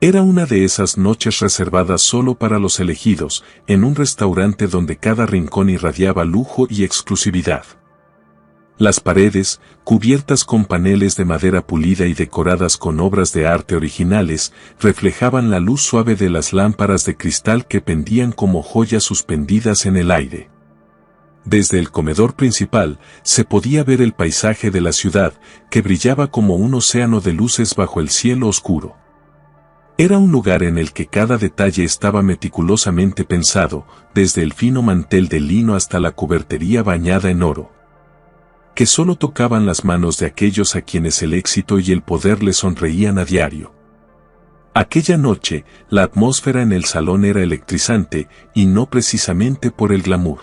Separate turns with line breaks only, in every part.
Era una de esas noches reservadas solo para los elegidos, en un restaurante donde cada rincón irradiaba lujo y exclusividad. Las paredes, cubiertas con paneles de madera pulida y decoradas con obras de arte originales, reflejaban la luz suave de las lámparas de cristal que pendían como joyas suspendidas en el aire. Desde el comedor principal se podía ver el paisaje de la ciudad, que brillaba como un océano de luces bajo el cielo oscuro. Era un lugar en el que cada detalle estaba meticulosamente pensado, desde el fino mantel de lino hasta la cubertería bañada en oro, que solo tocaban las manos de aquellos a quienes el éxito y el poder les sonreían a diario. Aquella noche, la atmósfera en el salón era electrizante, y no precisamente por el glamour.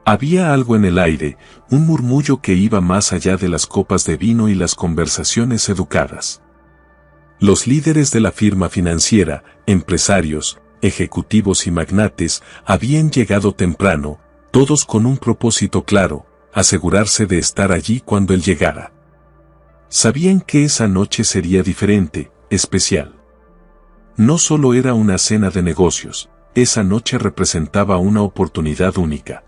Había algo en el aire, un murmullo que iba más allá de las copas de vino y las conversaciones educadas. Los líderes de la firma financiera, empresarios, ejecutivos y magnates, habían llegado temprano, todos con un propósito claro: asegurarse de estar allí cuando él llegara. Sabían que esa noche sería diferente, especial. No solo era una cena de negocios, esa noche representaba una oportunidad única.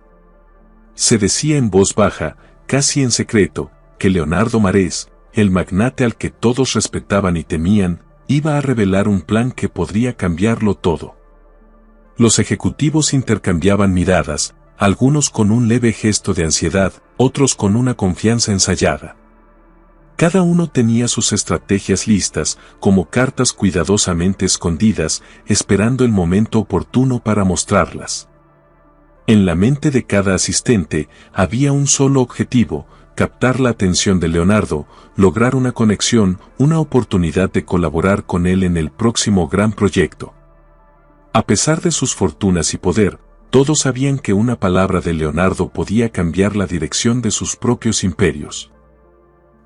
Se decía en voz baja, casi en secreto, que Leonardo Marés, el magnate al que todos respetaban y temían, iba a revelar un plan que podría cambiarlo todo. Los ejecutivos intercambiaban miradas, algunos con un leve gesto de ansiedad, otros con una confianza ensayada. Cada uno tenía sus estrategias listas, como cartas cuidadosamente escondidas, esperando el momento oportuno para mostrarlas. En la mente de cada asistente había un solo objetivo: captar la atención de Leonardo, lograr una conexión, una oportunidad de colaborar con él en el próximo gran proyecto. A pesar de sus fortunas y poder, todos sabían que una palabra de Leonardo podía cambiar la dirección de sus propios imperios.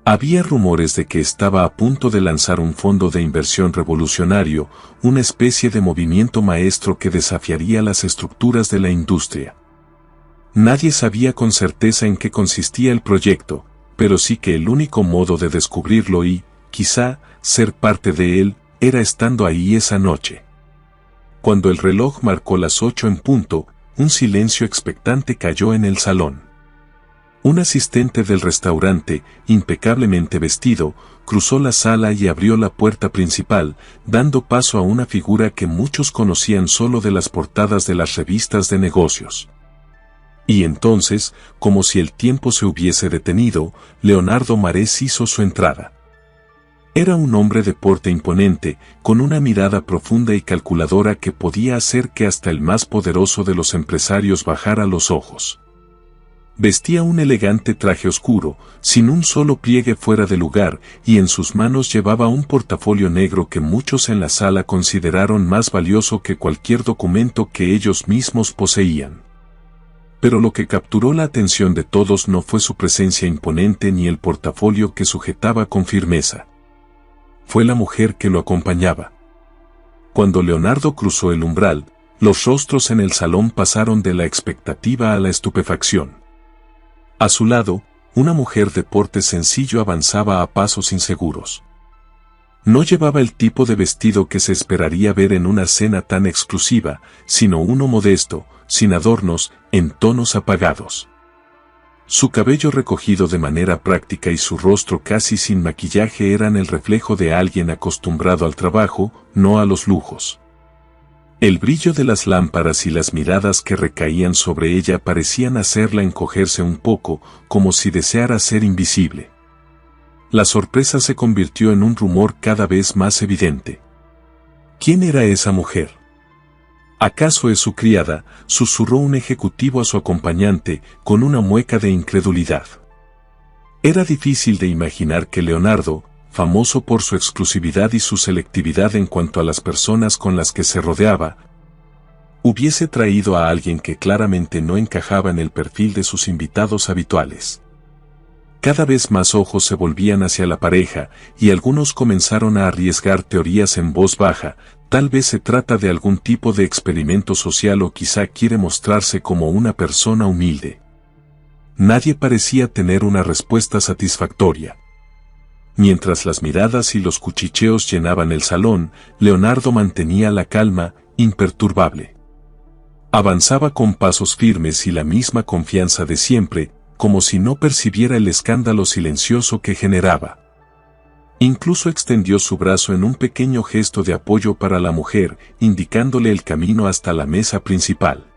Había rumores de que estaba a punto de lanzar un fondo de inversión revolucionario, una especie de movimiento maestro que desafiaría las estructuras de la industria. Nadie sabía con certeza en qué consistía el proyecto, pero sí que el único modo de descubrirlo y, quizá, ser parte de él, era estando ahí esa noche. Cuando el reloj marcó las 8 en punto, un silencio expectante cayó en el salón. Un asistente del restaurante, impecablemente vestido, cruzó la sala y abrió la puerta principal, dando paso a una figura que muchos conocían solo de las portadas de las revistas de negocios. Y entonces, como si el tiempo se hubiese detenido, Leonardo Marés hizo su entrada. Era un hombre de porte imponente, con una mirada profunda y calculadora que podía hacer que hasta el más poderoso de los empresarios bajara los ojos. Vestía un elegante traje oscuro, sin un solo pliegue fuera de lugar, y en sus manos llevaba un portafolio negro que muchos en la sala consideraron más valioso que cualquier documento que ellos mismos poseían. Pero lo que capturó la atención de todos no fue su presencia imponente ni el portafolio que sujetaba con firmeza. Fue la mujer que lo acompañaba. Cuando Leonardo cruzó el umbral, los rostros en el salón pasaron de la expectativa a la estupefacción. A su lado, una mujer de porte sencillo avanzaba a pasos inseguros. No llevaba el tipo de vestido que se esperaría ver en una cena tan exclusiva, sino uno modesto, sin adornos, en tonos apagados. Su cabello recogido de manera práctica y su rostro casi sin maquillaje eran el reflejo de alguien acostumbrado al trabajo, no a los lujos. El brillo de las lámparas y las miradas que recaían sobre ella parecían hacerla encogerse un poco, como si deseara ser invisible. La sorpresa se convirtió en un rumor cada vez más evidente. ¿Quién era esa mujer? ¿Acaso es su criada?, susurró un ejecutivo a su acompañante, con una mueca de incredulidad. Era difícil de imaginar que Leonardo, famoso por su exclusividad y su selectividad en cuanto a las personas con las que se rodeaba, hubiese traído a alguien que claramente no encajaba en el perfil de sus invitados habituales. Cada vez más ojos se volvían hacia la pareja, y algunos comenzaron a arriesgar teorías en voz baja: tal vez se trata de algún tipo de experimento social o quizá quiere mostrarse como una persona humilde. Nadie parecía tener una respuesta satisfactoria. Mientras las miradas y los cuchicheos llenaban el salón, Leonardo mantenía la calma, imperturbable. Avanzaba con pasos firmes y la misma confianza de siempre, como si no percibiera el escándalo silencioso que generaba. Incluso extendió su brazo en un pequeño gesto de apoyo para la mujer, indicándole el camino hasta la mesa principal.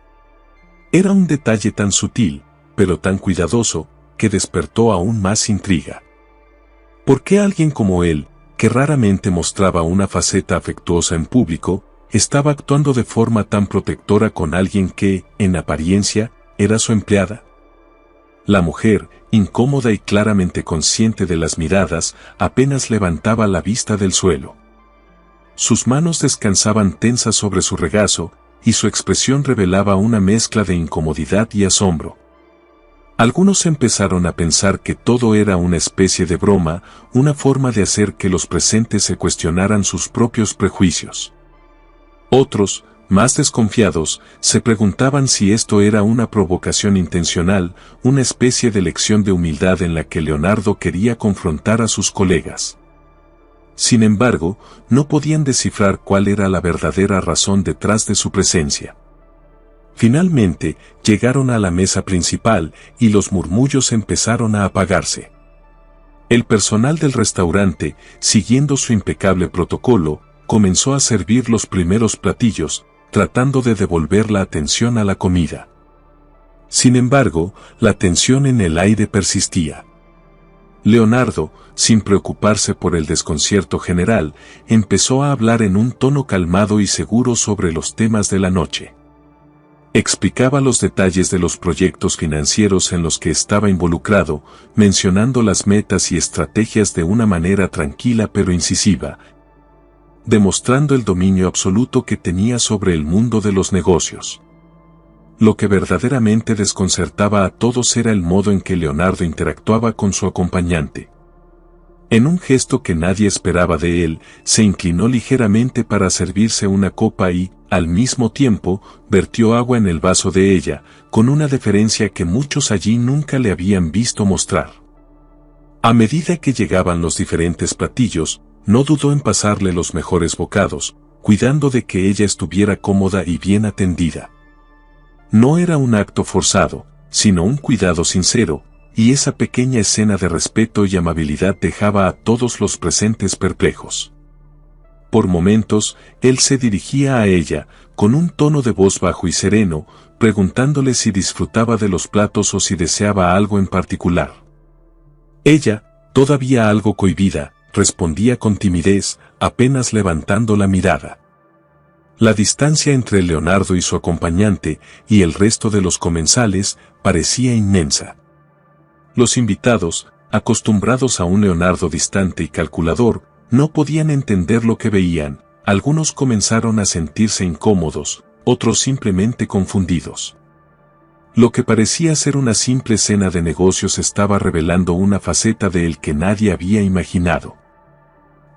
Era un detalle tan sutil, pero tan cuidadoso, que despertó aún más intriga. ¿Por qué alguien como él, que raramente mostraba una faceta afectuosa en público, estaba actuando de forma tan protectora con alguien que, en apariencia, era su empleada? La mujer, incómoda y claramente consciente de las miradas, apenas levantaba la vista del suelo. Sus manos descansaban tensas sobre su regazo, y su expresión revelaba una mezcla de incomodidad y asombro. Algunos empezaron a pensar que todo era una especie de broma, una forma de hacer que los presentes se cuestionaran sus propios prejuicios. Otros, más desconfiados, se preguntaban si esto era una provocación intencional, una especie de lección de humildad en la que Leonardo quería confrontar a sus colegas. Sin embargo, no podían descifrar cuál era la verdadera razón detrás de su presencia. Finalmente, llegaron a la mesa principal y los murmullos empezaron a apagarse. El personal del restaurante, siguiendo su impecable protocolo, comenzó a servir los primeros platillos, tratando de devolver la atención a la comida. Sin embargo, la tensión en el aire persistía. Leonardo, sin preocuparse por el desconcierto general, empezó a hablar en un tono calmado y seguro sobre los temas de la noche. Explicaba los detalles de los proyectos financieros en los que estaba involucrado, mencionando las metas y estrategias de una manera tranquila pero incisiva, demostrando el dominio absoluto que tenía sobre el mundo de los negocios. Lo que verdaderamente desconcertaba a todos era el modo en que Leonardo interactuaba con su acompañante. En un gesto que nadie esperaba de él, se inclinó ligeramente para servirse una copa y, al mismo tiempo, vertió agua en el vaso de ella, con una deferencia que muchos allí nunca le habían visto mostrar. A medida que llegaban los diferentes platillos, no dudó en pasarle los mejores bocados, cuidando de que ella estuviera cómoda y bien atendida. No era un acto forzado, sino un cuidado sincero, y esa pequeña escena de respeto y amabilidad dejaba a todos los presentes perplejos. Por momentos, él se dirigía a ella, con un tono de voz bajo y sereno, preguntándole si disfrutaba de los platos o si deseaba algo en particular. Ella, todavía algo cohibida, respondía con timidez, apenas levantando la mirada. La distancia entre Leonardo y su acompañante, y el resto de los comensales, parecía inmensa. Los invitados, acostumbrados a un Leonardo distante y calculador, no podían entender lo que veían, algunos comenzaron a sentirse incómodos, otros simplemente confundidos. Lo que parecía ser una simple cena de negocios estaba revelando una faceta de él que nadie había imaginado.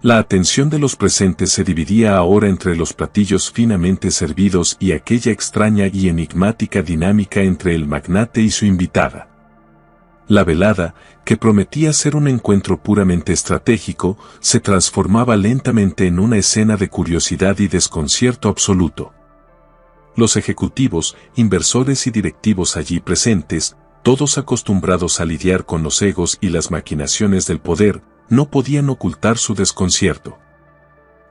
La atención de los presentes se dividía ahora entre los platillos finamente servidos y aquella extraña y enigmática dinámica entre el magnate y su invitada. La velada, que prometía ser un encuentro puramente estratégico, se transformaba lentamente en una escena de curiosidad y desconcierto absoluto. Los ejecutivos, inversores y directivos allí presentes, todos acostumbrados a lidiar con los egos y las maquinaciones del poder, no podían ocultar su desconcierto.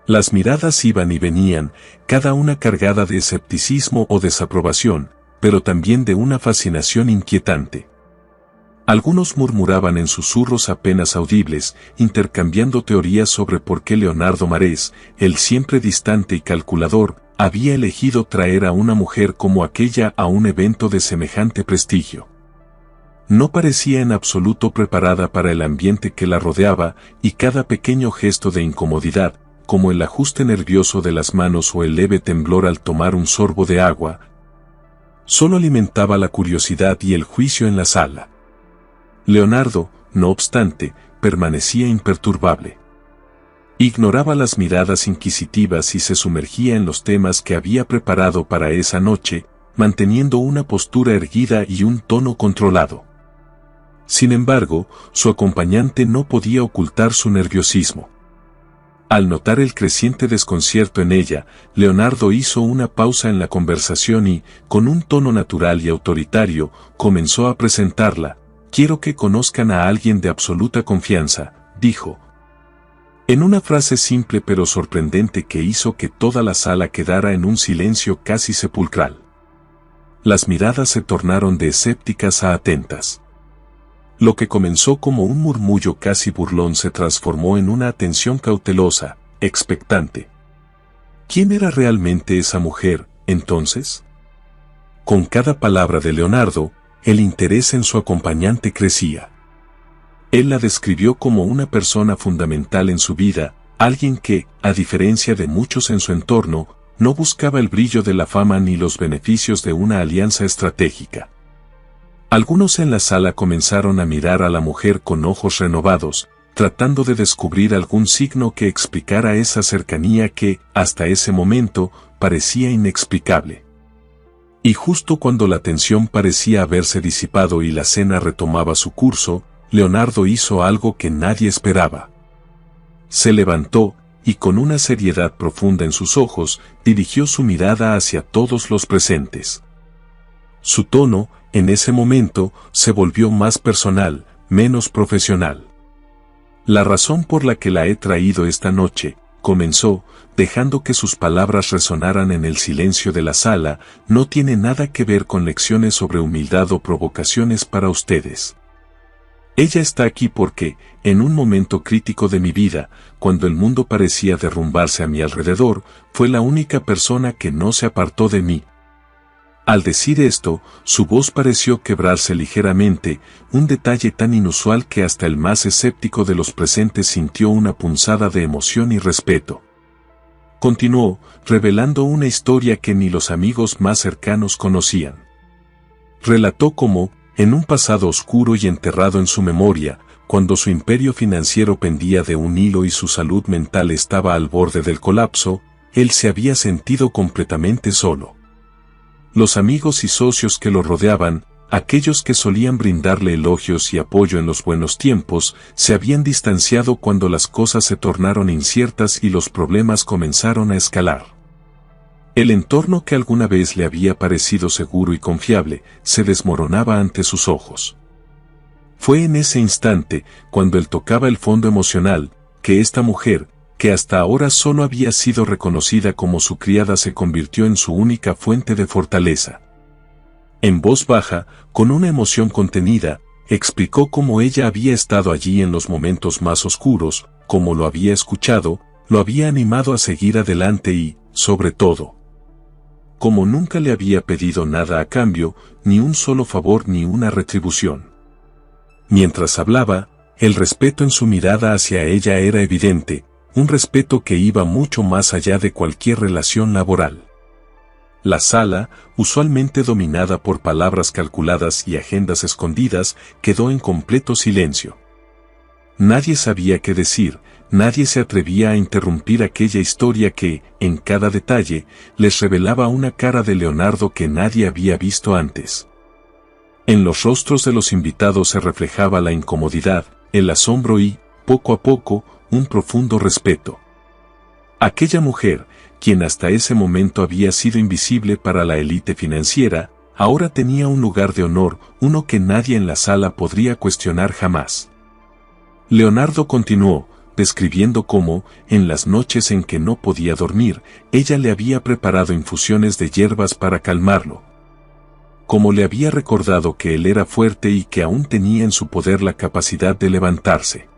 Las miradas iban y venían, cada una cargada de escepticismo o desaprobación, pero también de una fascinación inquietante. Algunos murmuraban en susurros apenas audibles, intercambiando teorías sobre por qué Leonardo Marés, el siempre distante y calculador, había elegido traer a una mujer como aquella a un evento de semejante prestigio. No parecía en absoluto preparada para el ambiente que la rodeaba, y cada pequeño gesto de incomodidad, como el ajuste nervioso de las manos o el leve temblor al tomar un sorbo de agua, solo alimentaba la curiosidad y el juicio en la sala. Leonardo, no obstante, permanecía imperturbable. Ignoraba las miradas inquisitivas y se sumergía en los temas que había preparado para esa noche, manteniendo una postura erguida y un tono controlado. Sin embargo, su acompañante no podía ocultar su nerviosismo. Al notar el creciente desconcierto en ella, Leonardo hizo una pausa en la conversación y, con un tono natural y autoritario, comenzó a presentarla. «Quiero que conozcan a alguien de absoluta confianza», dijo. En una frase simple pero sorprendente que hizo que toda la sala quedara en un silencio casi sepulcral. Las miradas se tornaron de escépticas a atentas. Lo que comenzó como un murmullo casi burlón se transformó en una atención cautelosa, expectante. ¿Quién era realmente esa mujer, entonces? Con cada palabra de Leonardo, el interés en su acompañante crecía. Él la describió como una persona fundamental en su vida, alguien que, a diferencia de muchos en su entorno, no buscaba el brillo de la fama ni los beneficios de una alianza estratégica. Algunos en la sala comenzaron a mirar a la mujer con ojos renovados, tratando de descubrir algún signo que explicara esa cercanía que, hasta ese momento, parecía inexplicable. Y justo cuando la tensión parecía haberse disipado y la cena retomaba su curso, Leonardo hizo algo que nadie esperaba. Se levantó, y con una seriedad profunda en sus ojos, dirigió su mirada hacia todos los presentes. Su tono, en ese momento, se volvió más personal, menos profesional. La razón por la que la he traído esta noche, comenzó, dejando que sus palabras resonaran en el silencio de la sala, no tiene nada que ver con lecciones sobre humildad o provocaciones para ustedes. Ella está aquí porque, en un momento crítico de mi vida, cuando el mundo parecía derrumbarse a mi alrededor, fue la única persona que no se apartó de mí. Al decir esto, su voz pareció quebrarse ligeramente, un detalle tan inusual que hasta el más escéptico de los presentes sintió una punzada de emoción y respeto. Continuó, revelando una historia que ni los amigos más cercanos conocían. Relató cómo, en un pasado oscuro y enterrado en su memoria, cuando su imperio financiero pendía de un hilo y su salud mental estaba al borde del colapso, él se había sentido completamente solo. Los amigos y socios que lo rodeaban, aquellos que solían brindarle elogios y apoyo en los buenos tiempos, se habían distanciado cuando las cosas se tornaron inciertas y los problemas comenzaron a escalar. El entorno que alguna vez le había parecido seguro y confiable, se desmoronaba ante sus ojos. Fue en ese instante, cuando él tocaba el fondo emocional, que esta mujer, que hasta ahora solo había sido reconocida como su criada, se convirtió en su única fuente de fortaleza. En voz baja, con una emoción contenida, explicó cómo ella había estado allí en los momentos más oscuros, cómo lo había escuchado, lo había animado a seguir adelante y, sobre todo, como nunca le había pedido nada a cambio, ni un solo favor ni una retribución. Mientras hablaba, el respeto en su mirada hacia ella era evidente, un respeto que iba mucho más allá de cualquier relación laboral. La sala, usualmente dominada por palabras calculadas y agendas escondidas, quedó en completo silencio. Nadie sabía qué decir, nadie se atrevía a interrumpir aquella historia que, en cada detalle, les revelaba una cara de Leonardo que nadie había visto antes. En los rostros de los invitados se reflejaba la incomodidad, el asombro y, poco a poco, un profundo respeto. Aquella mujer, quien hasta ese momento había sido invisible para la élite financiera, ahora tenía un lugar de honor, uno que nadie en la sala podría cuestionar jamás. Leonardo continuó, describiendo cómo, en las noches en que no podía dormir, ella le había preparado infusiones de hierbas para calmarlo. Como le había recordado que él era fuerte y que aún tenía en su poder la capacidad de levantarse.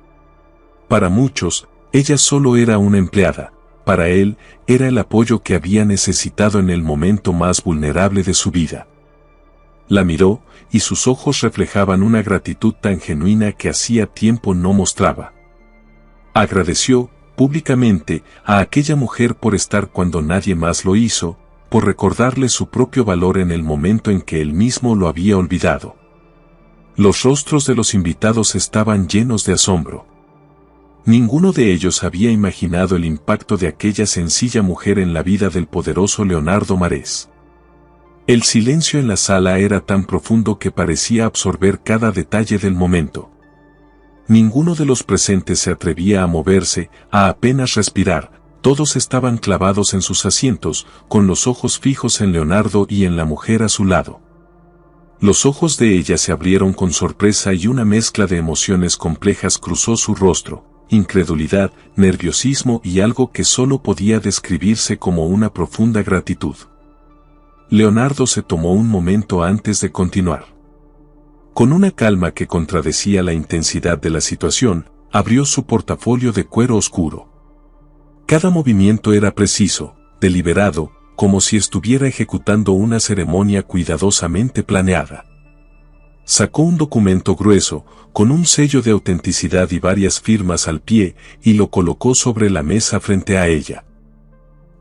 Para muchos, ella solo era una empleada, para él, era el apoyo que había necesitado en el momento más vulnerable de su vida. La miró, y sus ojos reflejaban una gratitud tan genuina que hacía tiempo no mostraba. Agradeció, públicamente, a aquella mujer por estar cuando nadie más lo hizo, por recordarle su propio valor en el momento en que él mismo lo había olvidado. Los rostros de los invitados estaban llenos de asombro. Ninguno de ellos había imaginado el impacto de aquella sencilla mujer en la vida del poderoso Leonardo Marés. El silencio en la sala era tan profundo que parecía absorber cada detalle del momento. Ninguno de los presentes se atrevía a moverse, a apenas respirar. Todos estaban clavados en sus asientos, con los ojos fijos en Leonardo y en la mujer a su lado. Los ojos de ella se abrieron con sorpresa y una mezcla de emociones complejas cruzó su rostro: incredulidad, nerviosismo y algo que solo podía describirse como una profunda gratitud. Leonardo se tomó un momento antes de continuar. Con una calma que contradecía la intensidad de la situación, abrió su portafolio de cuero oscuro. Cada movimiento era preciso, deliberado, como si estuviera ejecutando una ceremonia cuidadosamente planeada. Sacó un documento grueso, con un sello de autenticidad y varias firmas al pie, y lo colocó sobre la mesa frente a ella.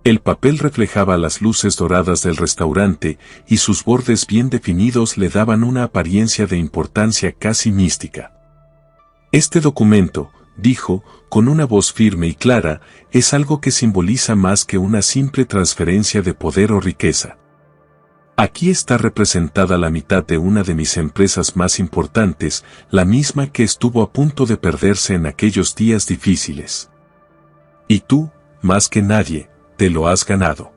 El papel reflejaba las luces doradas del restaurante, y sus bordes bien definidos le daban una apariencia de importancia casi mística. Este documento, dijo, con una voz firme y clara, es algo que simboliza más que una simple transferencia de poder o riqueza. Aquí está representada la mitad de una de mis empresas más importantes, la misma que estuvo a punto de perderse en aquellos días difíciles. Y tú, más que nadie, te lo has ganado.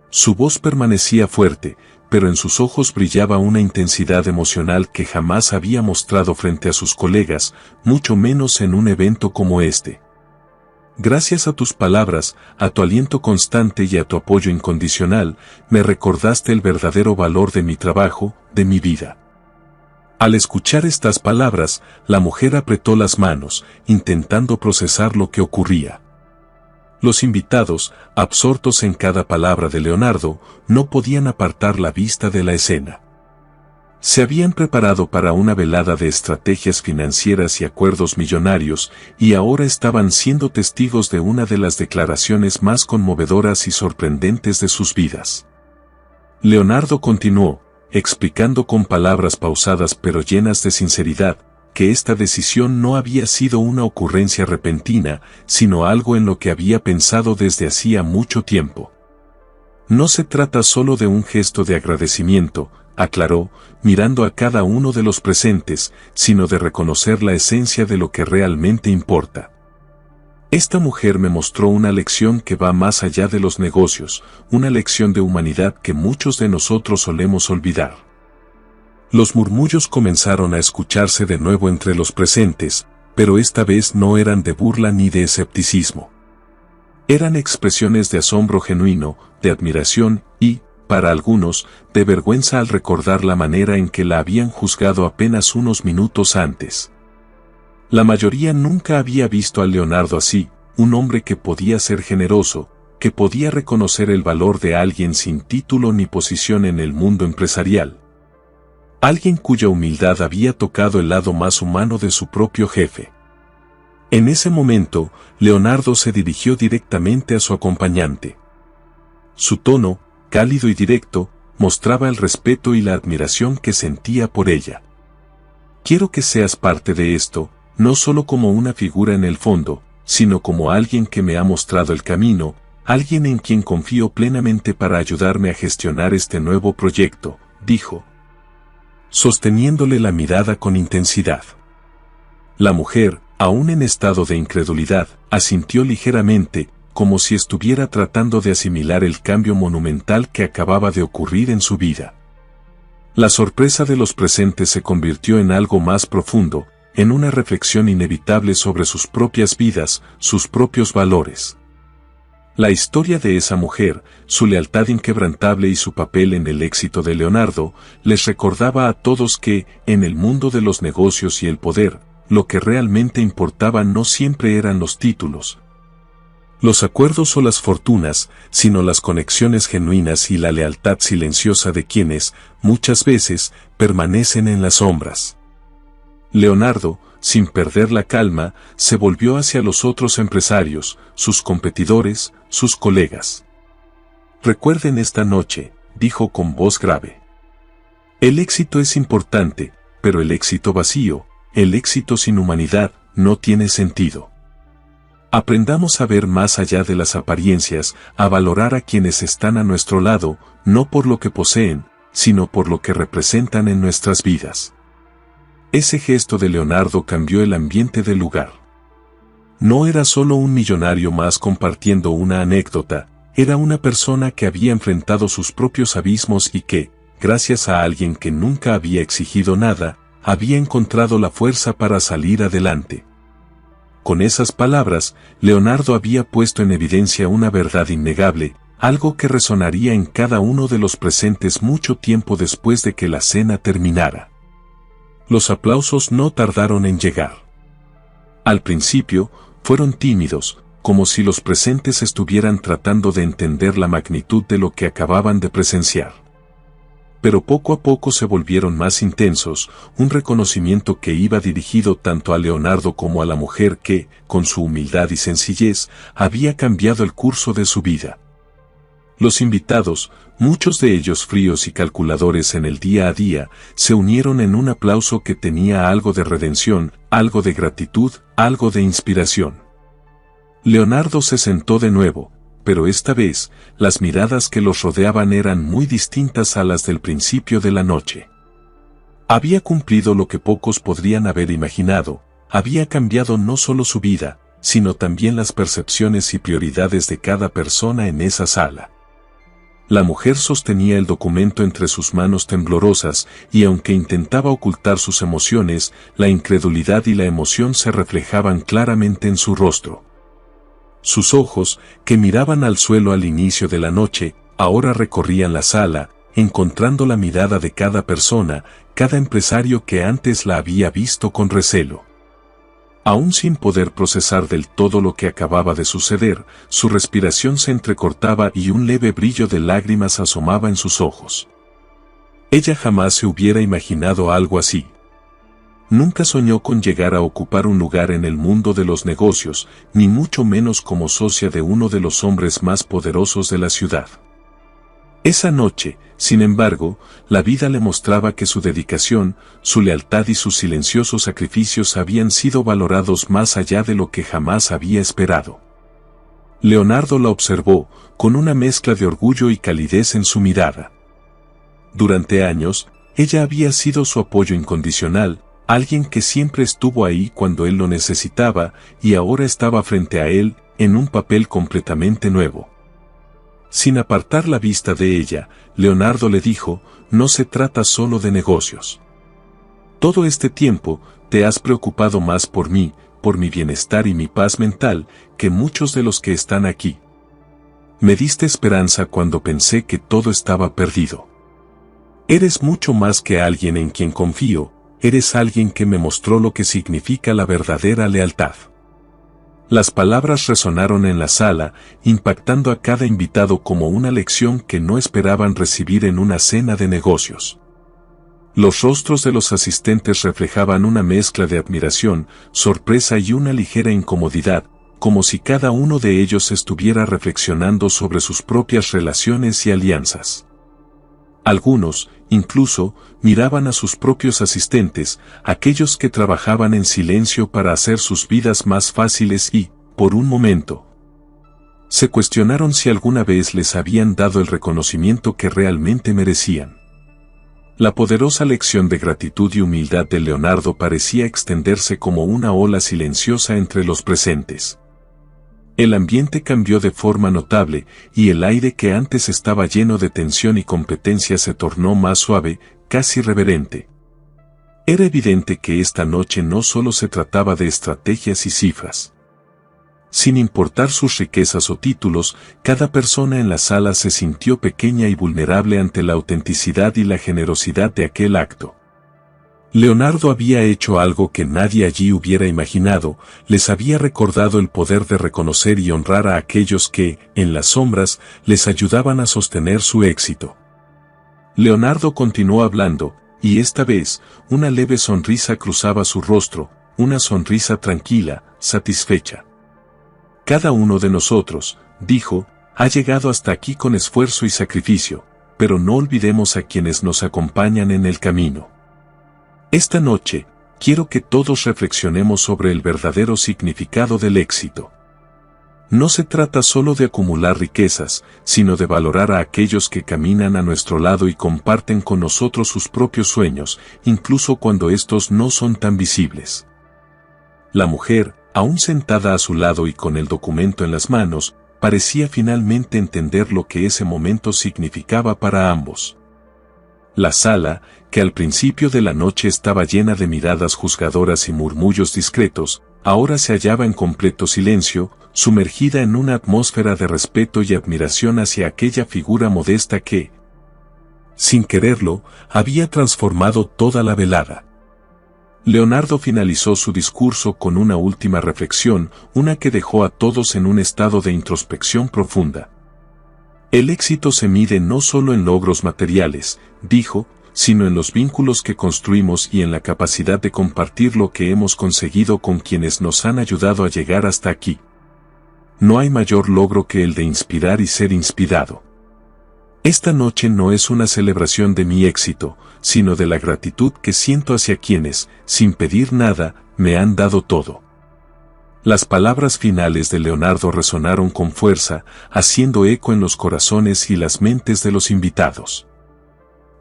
Su voz permanecía fuerte, pero en sus ojos brillaba una intensidad emocional que jamás había mostrado frente a sus colegas, mucho menos en un evento como este. Gracias a tus palabras, a tu aliento constante y a tu apoyo incondicional, me recordaste el verdadero valor de mi trabajo, de mi vida. Al escuchar estas palabras, la mujer apretó las manos, intentando procesar lo que ocurría. Los invitados, absortos en cada palabra de Leonardo, no podían apartar la vista de la escena. Se habían preparado para una velada de estrategias financieras y acuerdos millonarios, y ahora estaban siendo testigos de una de las declaraciones más conmovedoras y sorprendentes de sus vidas. Leonardo continuó, explicando con palabras pausadas pero llenas de sinceridad, que esta decisión no había sido una ocurrencia repentina, sino algo en lo que había pensado desde hacía mucho tiempo. No se trata solo de un gesto de agradecimiento, aclaró, mirando a cada uno de los presentes, sino de reconocer la esencia de lo que realmente importa. Esta mujer me mostró una lección que va más allá de los negocios, una lección de humanidad que muchos de nosotros solemos olvidar. Los murmullos comenzaron a escucharse de nuevo entre los presentes, pero esta vez no eran de burla ni de escepticismo. Eran expresiones de asombro genuino, de admiración y, para algunos, de vergüenza al recordar la manera en que la habían juzgado apenas unos minutos antes. La mayoría nunca había visto a Leonardo así, un hombre que podía ser generoso, que podía reconocer el valor de alguien sin título ni posición en el mundo empresarial. Alguien cuya humildad había tocado el lado más humano de su propio jefe. En ese momento, Leonardo se dirigió directamente a su acompañante. Su tono, cálido y directo, mostraba el respeto y la admiración que sentía por ella. Quiero que seas parte de esto, no solo como una figura en el fondo, sino como alguien que me ha mostrado el camino, alguien en quien confío plenamente para ayudarme a gestionar este nuevo proyecto, dijo, sosteniéndole la mirada con intensidad. La mujer, aún en estado de incredulidad, asintió ligeramente, como si estuviera tratando de asimilar el cambio monumental que acababa de ocurrir en su vida. La sorpresa de los presentes se convirtió en algo más profundo, en una reflexión inevitable sobre sus propias vidas, sus propios valores. La historia de esa mujer, su lealtad inquebrantable y su papel en el éxito de Leonardo, les recordaba a todos que, en el mundo de los negocios y el poder, lo que realmente importaba no siempre eran los títulos, los acuerdos o las fortunas, sino las conexiones genuinas y la lealtad silenciosa de quienes, muchas veces, permanecen en las sombras. Leonardo, sin perder la calma, se volvió hacia los otros empresarios, sus competidores, sus colegas. Recuerden esta noche, dijo con voz grave. El éxito es importante, pero el éxito vacío, el éxito sin humanidad, no tiene sentido. Aprendamos a ver más allá de las apariencias, a valorar a quienes están a nuestro lado, no por lo que poseen, sino por lo que representan en nuestras vidas. Ese gesto de Leonardo cambió el ambiente del lugar. No era solo un millonario más compartiendo una anécdota, era una persona que había enfrentado sus propios abismos y que, gracias a alguien que nunca había exigido nada, había encontrado la fuerza para salir adelante. Con esas palabras, Leonardo había puesto en evidencia una verdad innegable, algo que resonaría en cada uno de los presentes mucho tiempo después de que la cena terminara. Los aplausos no tardaron en llegar. Al principio, fueron tímidos, como si los presentes estuvieran tratando de entender la magnitud de lo que acababan de presenciar. Pero poco a poco se volvieron más intensos, un reconocimiento que iba dirigido tanto a Leonardo como a la mujer que, con su humildad y sencillez, había cambiado el curso de su vida. Los invitados, muchos de ellos fríos y calculadores en el día a día, se unieron en un aplauso que tenía algo de redención, algo de gratitud, algo de inspiración. Leonardo se sentó de nuevo, pero esta vez, las miradas que los rodeaban eran muy distintas a las del principio de la noche. Había cumplido lo que pocos podrían haber imaginado, había cambiado no solo su vida, sino también las percepciones y prioridades de cada persona en esa sala. La mujer sostenía el documento entre sus manos temblorosas y aunque intentaba ocultar sus emociones, la incredulidad y la emoción se reflejaban claramente en su rostro. Sus ojos, que miraban al suelo al inicio de la noche, ahora recorrían la sala, encontrando la mirada de cada persona, cada empresario que antes la había visto con recelo. Aún sin poder procesar del todo lo que acababa de suceder, su respiración se entrecortaba y un leve brillo de lágrimas asomaba en sus ojos. Ella jamás se hubiera imaginado algo así. Nunca soñó con llegar a ocupar un lugar en el mundo de los negocios, ni mucho menos como socia de uno de los hombres más poderosos de la ciudad. Esa noche, sin embargo, la vida le mostraba que su dedicación, su lealtad y sus silenciosos sacrificios habían sido valorados más allá de lo que jamás había esperado. Leonardo la observó, con una mezcla de orgullo y calidez en su mirada. Durante años, ella había sido su apoyo incondicional, alguien que siempre estuvo ahí cuando él lo necesitaba, y ahora estaba frente a él, en un papel completamente nuevo. Sin apartar la vista de ella, Leonardo le dijo, no se trata solo de negocios. Todo este tiempo, te has preocupado más por mí, por mi bienestar y mi paz mental, que muchos de los que están aquí. Me diste esperanza cuando pensé que todo estaba perdido. Eres mucho más que alguien en quien confío, eres alguien que me mostró lo que significa la verdadera lealtad. Las palabras resonaron en la sala, impactando a cada invitado como una lección que no esperaban recibir en una cena de negocios. Los rostros de los asistentes reflejaban una mezcla de admiración, sorpresa y una ligera incomodidad, como si cada uno de ellos estuviera reflexionando sobre sus propias relaciones y alianzas. Algunos, incluso, miraban a sus propios asistentes, aquellos que trabajaban en silencio para hacer sus vidas más fáciles y, por un momento, se cuestionaron si alguna vez les habían dado el reconocimiento que realmente merecían. La poderosa lección de gratitud y humildad de Leonardo parecía extenderse como una ola silenciosa entre los presentes. El ambiente cambió de forma notable, y el aire que antes estaba lleno de tensión y competencia se tornó más suave, casi reverente. Era evidente que esta noche no solo se trataba de estrategias y cifras. Sin importar sus riquezas o títulos, cada persona en la sala se sintió pequeña y vulnerable ante la autenticidad y la generosidad de aquel acto. Leonardo había hecho algo que nadie allí hubiera imaginado, les había recordado el poder de reconocer y honrar a aquellos que, en las sombras, les ayudaban a sostener su éxito. Leonardo continuó hablando, y esta vez, una leve sonrisa cruzaba su rostro, una sonrisa tranquila, satisfecha. Cada uno de nosotros, dijo, ha llegado hasta aquí con esfuerzo y sacrificio, pero no olvidemos a quienes nos acompañan en el camino. Esta noche, quiero que todos reflexionemos sobre el verdadero significado del éxito. No se trata solo de acumular riquezas, sino de valorar a aquellos que caminan a nuestro lado y comparten con nosotros sus propios sueños, incluso cuando estos no son tan visibles. La mujer, aún sentada a su lado y con el documento en las manos, parecía finalmente entender lo que ese momento significaba para ambos. La sala, que al principio de la noche estaba llena de miradas juzgadoras y murmullos discretos, ahora se hallaba en completo silencio, sumergida en una atmósfera de respeto y admiración hacia aquella figura modesta que, sin quererlo, había transformado toda la velada. Leonardo finalizó su discurso con una última reflexión, una que dejó a todos en un estado de introspección profunda. El éxito se mide no solo en logros materiales, dijo, sino en los vínculos que construimos y en la capacidad de compartir lo que hemos conseguido con quienes nos han ayudado a llegar hasta aquí. No hay mayor logro que el de inspirar y ser inspirado. Esta noche no es una celebración de mi éxito, sino de la gratitud que siento hacia quienes, sin pedir nada, me han dado todo. Las palabras finales de Leonardo resonaron con fuerza, haciendo eco en los corazones y las mentes de los invitados.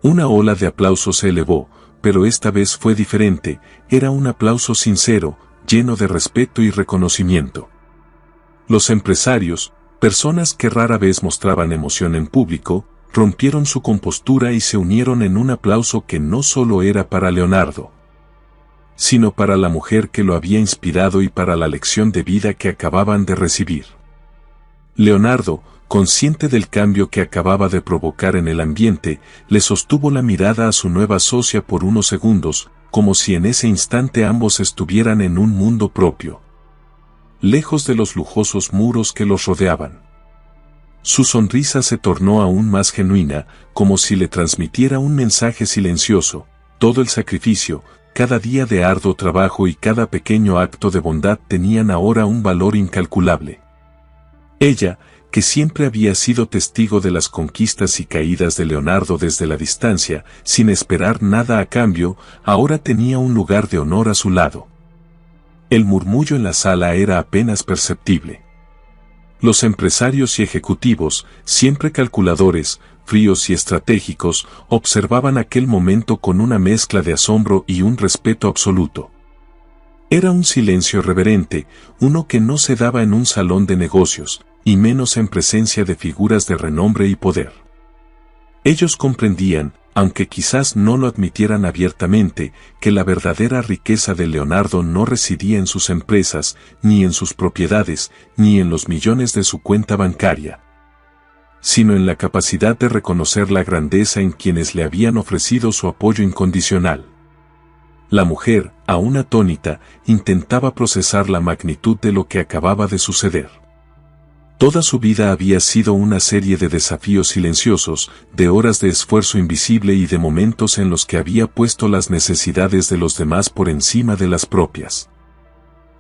Una ola de aplausos se elevó, pero esta vez fue diferente, era un aplauso sincero, lleno de respeto y reconocimiento. Los empresarios, personas que rara vez mostraban emoción en público, rompieron su compostura y se unieron en un aplauso que no solo era para Leonardo, sino para la mujer que lo había inspirado y para la lección de vida que acababan de recibir. Leonardo, consciente del cambio que acababa de provocar en el ambiente, le sostuvo la mirada a su nueva socia por unos segundos, como si en ese instante ambos estuvieran en un mundo propio, lejos de los lujosos muros que los rodeaban. Su sonrisa se tornó aún más genuina, como si le transmitiera un mensaje silencioso: todo el sacrificio, cada día de arduo trabajo y cada pequeño acto de bondad tenían ahora un valor incalculable. Ella, que siempre había sido testigo de las conquistas y caídas de Leonardo desde la distancia, sin esperar nada a cambio, ahora tenía un lugar de honor a su lado. El murmullo en la sala era apenas perceptible. Los empresarios y ejecutivos, siempre calculadores, fríos y estratégicos, observaban aquel momento con una mezcla de asombro y un respeto absoluto. Era un silencio reverente, uno que no se daba en un salón de negocios, y menos en presencia de figuras de renombre y poder. Ellos comprendían, aunque quizás no lo admitieran abiertamente, que la verdadera riqueza de Leonardo no residía en sus empresas, ni en sus propiedades, ni en los millones de su cuenta bancaria, sino en la capacidad de reconocer la grandeza en quienes le habían ofrecido su apoyo incondicional. La mujer, aún atónita, intentaba procesar la magnitud de lo que acababa de suceder. Toda su vida había sido una serie de desafíos silenciosos, de horas de esfuerzo invisible y de momentos en los que había puesto las necesidades de los demás por encima de las propias.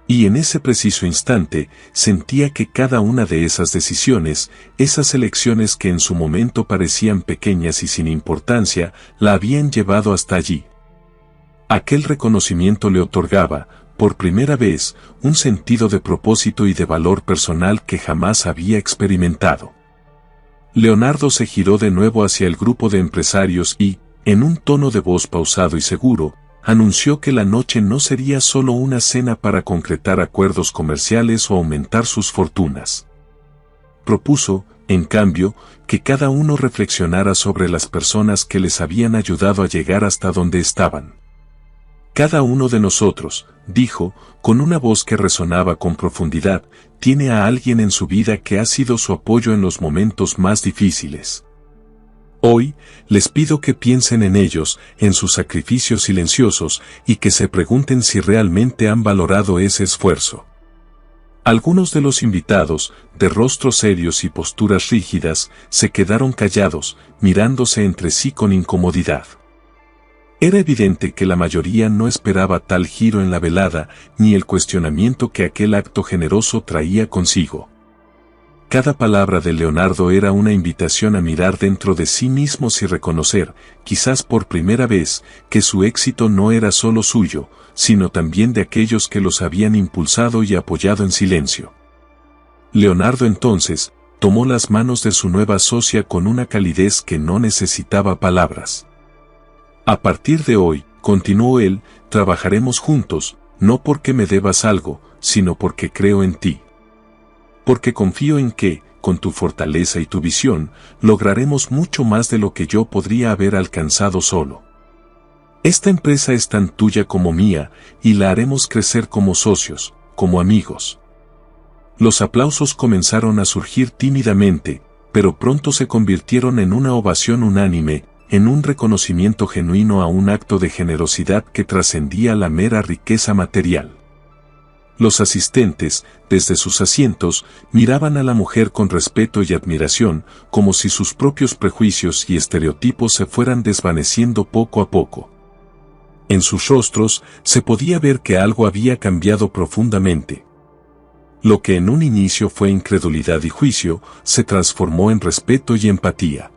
Y en ese preciso instante, sentía que cada una de esas decisiones, esas elecciones que en su momento parecían pequeñas y sin importancia, la habían llevado hasta allí. Aquel reconocimiento le otorgaba, por primera vez, un sentido de propósito y de valor personal que jamás había experimentado. Leonardo se giró de nuevo hacia el grupo de empresarios y, en un tono de voz pausado y seguro, anunció que la noche no sería solo una cena para concretar acuerdos comerciales o aumentar sus fortunas. Propuso, en cambio, que cada uno reflexionara sobre las personas que les habían ayudado a llegar hasta donde estaban. Cada uno de nosotros, dijo, con una voz que resonaba con profundidad, tiene a alguien en su vida que ha sido su apoyo en los momentos más difíciles. Hoy, les pido que piensen en ellos, en sus sacrificios silenciosos, y que se pregunten si realmente han valorado ese esfuerzo. Algunos de los invitados, de rostros serios y posturas rígidas, se quedaron callados, mirándose entre sí con incomodidad. Era evidente que la mayoría no esperaba tal giro en la velada, ni el cuestionamiento que aquel acto generoso traía consigo. Cada palabra de Leonardo era una invitación a mirar dentro de sí mismos y reconocer, quizás por primera vez, que su éxito no era solo suyo, sino también de aquellos que los habían impulsado y apoyado en silencio. Leonardo entonces, tomó las manos de su nueva socia con una calidez que no necesitaba palabras. A partir de hoy, continuó él, trabajaremos juntos, no porque me debas algo, sino porque creo en ti. Porque confío en que, con tu fortaleza y tu visión, lograremos mucho más de lo que yo podría haber alcanzado solo. Esta empresa es tan tuya como mía, y la haremos crecer como socios, como amigos. Los aplausos comenzaron a surgir tímidamente, pero pronto se convirtieron en una ovación unánime, en un reconocimiento genuino a un acto de generosidad que trascendía la mera riqueza material. Los asistentes, desde sus asientos, miraban a la mujer con respeto y admiración, como si sus propios prejuicios y estereotipos se fueran desvaneciendo poco a poco. En sus rostros se podía ver que algo había cambiado profundamente. Lo que en un inicio fue incredulidad y juicio, se transformó en respeto y empatía.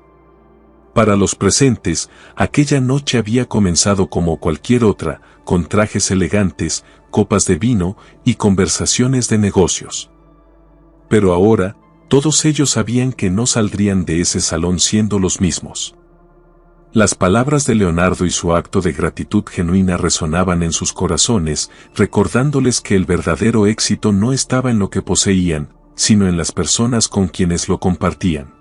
Para los presentes, aquella noche había comenzado como cualquier otra, con trajes elegantes, copas de vino y conversaciones de negocios. Pero ahora, todos ellos sabían que no saldrían de ese salón siendo los mismos. Las palabras de Leonardo y su acto de gratitud genuina resonaban en sus corazones, recordándoles que el verdadero éxito no estaba en lo que poseían, sino en las personas con quienes lo compartían.